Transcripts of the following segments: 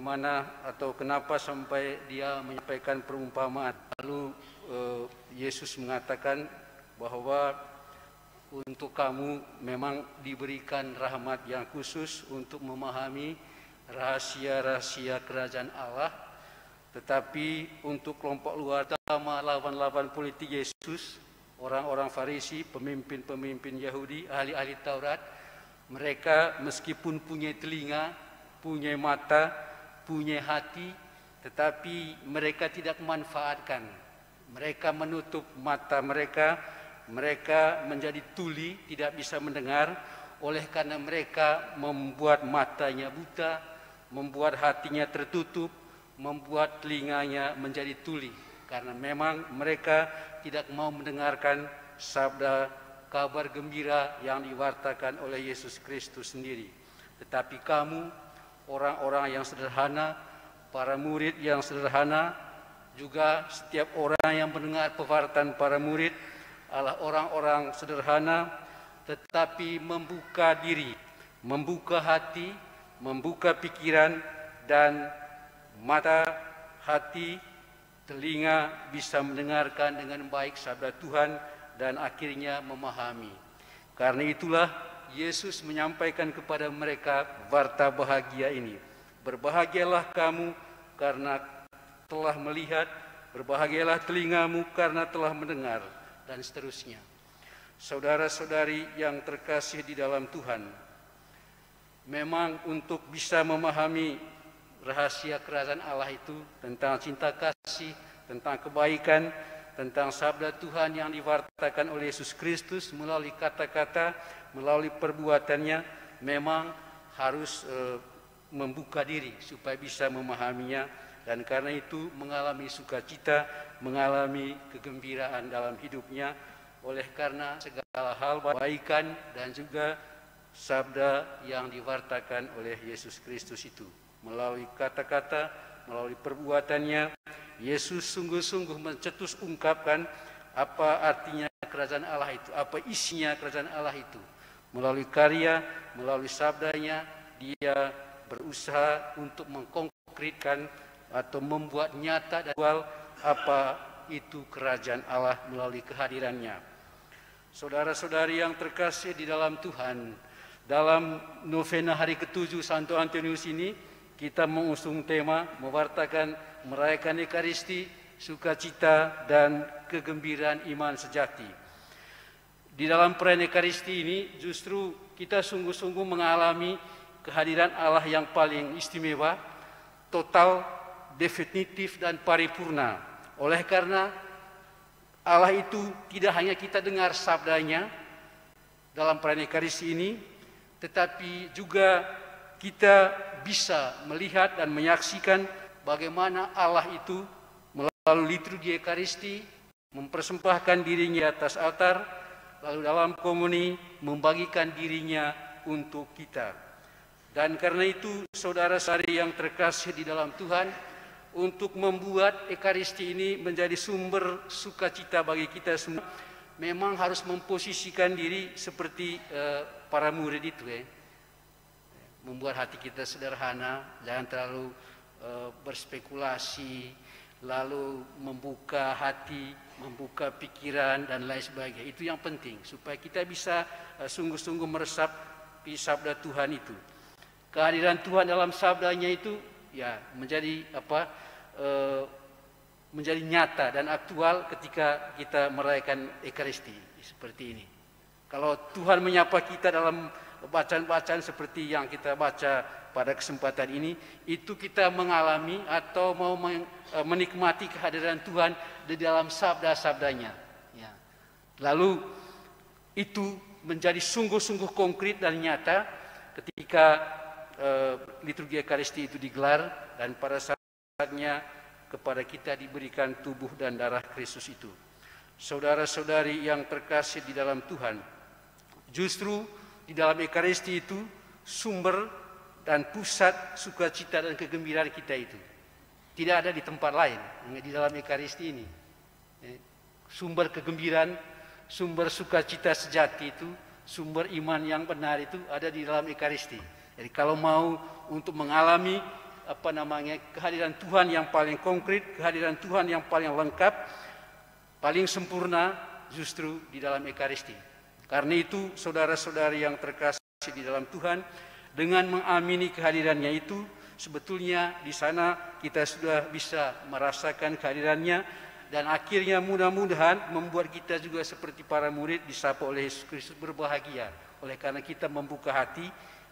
mana atau kenapa sampai dia menyampaikan perumpamaan. Lalu Yesus mengatakan bahwa untuk kamu memang diberikan rahmat yang khusus untuk memahami rahasia-rahasia kerajaan Allah, tetapi untuk kelompok luar, terutama lawan-lawan politik Yesus, orang-orang Farisi, pemimpin-pemimpin Yahudi, ahli-ahli Taurat, mereka meskipun punya telinga, punya mata, punya hati, tetapi mereka tidak memanfaatkan. Mereka menutup mata mereka, mereka menjadi tuli, tidak bisa mendengar, oleh karena mereka membuat matanya buta, membuat hatinya tertutup, membuat telinganya menjadi tuli. Karena memang mereka tidak mau mendengarkan sabda kabar gembira yang diwartakan oleh Yesus Kristus sendiri. Tetapi kamu, orang-orang yang sederhana, para murid yang sederhana, juga setiap orang yang mendengar pewartaan para murid adalah orang-orang sederhana, tetapi membuka diri, membuka hati, membuka pikiran dan mata, hati, telinga bisa mendengarkan dengan baik sabda Tuhan dan akhirnya memahami. Karena itulah Yesus menyampaikan kepada mereka warta bahagia ini. Berbahagialah kamu karena telah melihat, berbahagialah telingamu karena telah mendengar, dan seterusnya. Saudara-saudari yang terkasih di dalam Tuhan, memang untuk bisa memahami rahasia kerajaan Allah itu tentang cinta kasih, tentang kebaikan, tentang sabda Tuhan yang diwartakan oleh Yesus Kristus melalui kata-kata, melalui perbuatannya, memang harus membuka diri supaya bisa memahaminya, dan karena itu mengalami sukacita, mengalami kegembiraan dalam hidupnya, oleh karena segala hal kebaikan dan juga sabda yang diwartakan oleh Yesus Kristus itu. Melalui kata-kata, melalui perbuatannya, Yesus sungguh-sungguh mencetus ungkapkan apa artinya kerajaan Allah itu, apa isinya kerajaan Allah itu. Melalui karya, melalui sabdanya, dia berusaha untuk mengkonkretkan atau membuat nyata dan aktual apa itu kerajaan Allah melalui kehadirannya. Saudara-saudari yang terkasih di dalam Tuhan, dalam novena hari ke-7 Santo Antonius ini, kita mengusung tema mewartakan, merayakan Ekaristi, sukacita dan kegembiraan iman sejati. Di dalam perayaan Ekaristi ini justru kita sungguh-sungguh mengalami kehadiran Allah yang paling istimewa, total, definitif dan paripurna. Oleh karena Allah itu tidak hanya kita dengar sabdanya dalam perayaan Ekaristi ini, tetapi juga kita bisa melihat dan menyaksikan bagaimana Allah itu melalui liturgi Ekaristi mempersembahkan dirinya atas altar, lalu dalam komuni membagikan dirinya untuk kita. Dan karena itu saudara-saudari yang terkasih di dalam Tuhan, untuk membuat Ekaristi ini menjadi sumber sukacita bagi kita semua, memang harus memposisikan diri seperti para murid itu, membuat hati kita sederhana, jangan terlalu berspekulasi, lalu membuka hati, membuka pikiran dan lain sebagainya. Itu yang penting supaya kita bisa sungguh-sungguh meresapi sabda Tuhan itu. Kehadiran Tuhan dalam sabdanya itu ya menjadi menjadi nyata dan aktual ketika kita merayakan Ekaristi seperti ini. Kalau Tuhan menyapa kita dalam bacaan-bacaan seperti yang kita baca pada kesempatan ini, itu kita mengalami atau mau menikmati kehadiran Tuhan di dalam sabda-sabdanya. Ya. Lalu itu menjadi sungguh-sungguh konkret dan nyata ketika liturgi Ekaristi itu digelar, dan pada saatnya kepada kita diberikan tubuh dan darah Kristus itu. Saudara-saudari yang terkasih di dalam Tuhan, justru di dalam Ekaristi itu sumber dan pusat sukacita dan kegembiraan kita itu. Tidak ada di tempat lain, hanya di dalam Ekaristi ini. Sumber kegembiraan, sumber sukacita sejati itu, sumber iman yang benar itu ada di dalam Ekaristi. Jadi kalau mau untuk mengalami kehadiran Tuhan yang paling konkret, kehadiran Tuhan yang paling lengkap, paling sempurna justru di dalam Ekaristi. Karena itu saudara-saudari yang terkasih di dalam Tuhan, dengan mengamini kehadirannya itu, sebetulnya di sana kita sudah bisa merasakan kehadirannya, dan akhirnya mudah-mudahan membuat kita juga seperti para murid disapa oleh Yesus Kristus berbahagia. Oleh karena kita membuka hati,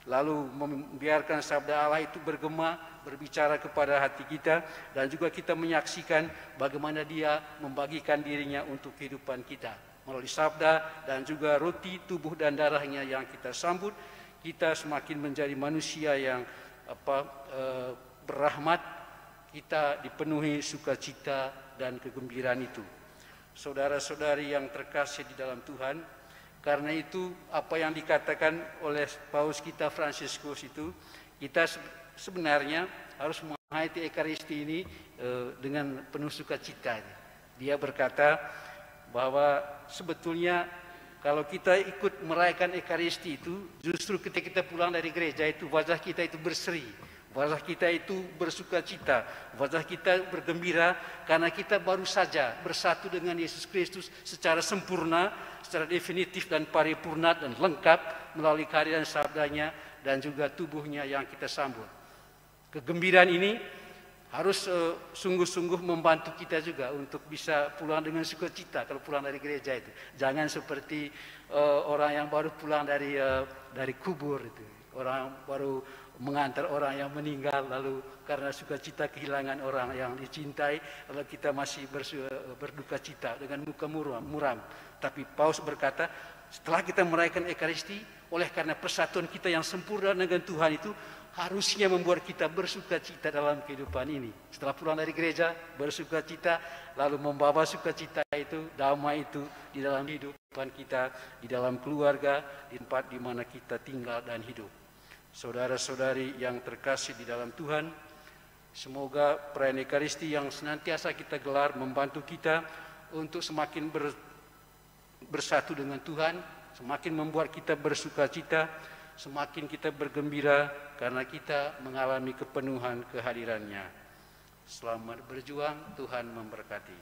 lalu membiarkan sabda Allah itu bergema, berbicara kepada hati kita, dan juga kita menyaksikan bagaimana Dia membagikan dirinya untuk kehidupan kita. Melalui sabda dan juga roti, tubuh dan darahnya yang kita sambut, kita semakin menjadi manusia yang berrahmat, kita dipenuhi sukacita dan kegembiraan itu. Saudara-saudari yang terkasih di dalam Tuhan, karena itu apa yang dikatakan oleh Paus kita Fransiskus itu, kita sebenarnya harus menghayati Ekaristi ini dengan penuh sukacita. Dia berkata bahwa sebetulnya kalau kita ikut merayakan Ekaristi itu, justru ketika kita pulang dari gereja itu wajah kita itu berseri, wajah kita itu bersukacita, wajah kita bergembira karena kita baru saja bersatu dengan Yesus Kristus secara sempurna, secara definitif dan paripurna dan lengkap melalui kehadiran sabdanya dan juga tubuhnya yang kita sambut. Kegembiraan ini harus sungguh-sungguh membantu kita juga untuk bisa pulang dengan sukacita kalau pulang dari gereja itu. Jangan seperti orang yang baru pulang dari kubur itu. Orang baru mengantar orang yang meninggal, lalu karena sukacita kehilangan orang yang dicintai, lalu kita masih berduka cita dengan muka muram. Tapi Paus berkata, setelah kita merayakan Ekaristi, oleh karena persatuan kita yang sempurna dengan Tuhan itu, harusnya membuat kita bersukacita dalam kehidupan ini. Setelah pulang dari gereja, bersukacita, lalu membawa sukacita itu, damai itu di dalam kehidupan kita, di dalam keluarga, di tempat di mana kita tinggal dan hidup. Saudara-saudari yang terkasih di dalam Tuhan, semoga perayaan Ekaristi yang senantiasa kita gelar membantu kita untuk semakin bersatu dengan Tuhan, semakin membuat kita bersukacita, semakin kita bergembira karena kita mengalami kepenuhan kehadirannya. Selamat berjuang, Tuhan memberkati.